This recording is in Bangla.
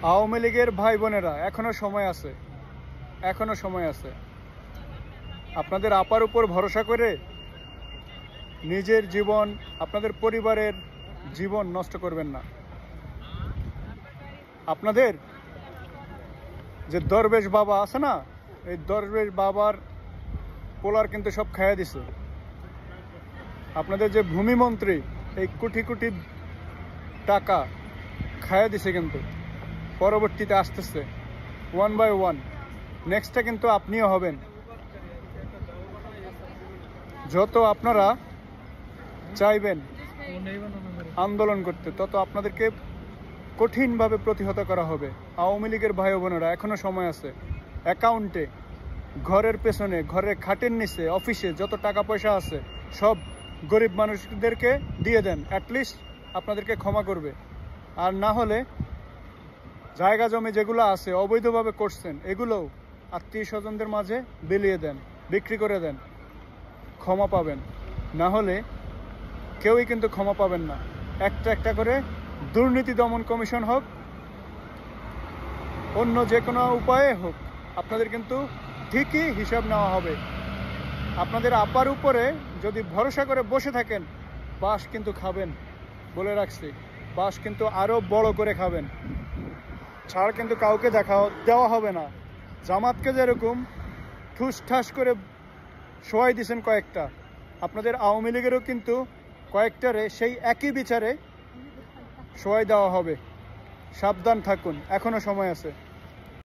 আওয়ামী লীগের ভাই বোনেরা এখনো সময় আছে, এখনো সময় আছে। আপনাদের আপার উপর ভরসা করে নিজের জীবন, আপনাদের পরিবারের জীবন নষ্ট করবেন না। আপনাদের যে দরবেশ বাবা আছে না, এই দরবেশ বাবার পোলার কিন্তু সব খাইয়া দিছে। আপনাদের যে ভূমিমন্ত্রী এই কোটি কোটি টাকা খাইয়া দিছে, কিন্তু পরবর্তীতে আসতেছে ওয়ান বাই ওয়ান। নেক্সটটা কিন্তু আপনিও হবেন। যত আপনারা চাইবেন আন্দোলন করতে, তত আপনাদেরকে কঠিনভাবে প্রতিহত করা হবে। আওয়ামী লীগের ভাই বোনেরা এখনো সময় আছে। অ্যাকাউন্টে, ঘরের পেছনে, ঘরের খাটের নিচে, অফিসে যত টাকা পয়সা আছে সব গরিব মানুষদেরকে দিয়ে দেন। অ্যাটলিস্ট আপনাদেরকে ক্ষমা করবে। আর না হলে জায়গা জমি যেগুলো আছে অবৈধভাবে করছেন, এগুলোও আত্মীয় স্বজনদের মাঝে বিলিয়ে দেন, বিক্রি করে দেন, ক্ষমা পাবেন। না হলে কেউই কিন্তু ক্ষমা পাবেন না। একটা একটা করে দুর্নীতি দমন কমিশন হোক, অন্য যে কোনো উপায়ে হোক, আপনাদের কিন্তু ঠিকই হিসাব নেওয়া হবে। আপনাদের আপার উপরে যদি ভরসা করে বসে থাকেন, বাস কিন্তু খাবেন, বলে রাখছি। বাস কিন্তু আরও বড় করে খাবেন। ছাড় কিন্তু কাউকে দেওয়া হবে না। জামাতকে যেরকম ঠুস ঠাস করে সহায় দিয়েছেন কয়েকটা, আপনাদের আওয়ামী লীগেরও কিন্তু কয়েকটারে সেই একই বিচারে সহায় দেওয়া হবে। সাবধান থাকুন, এখনো সময় আছে।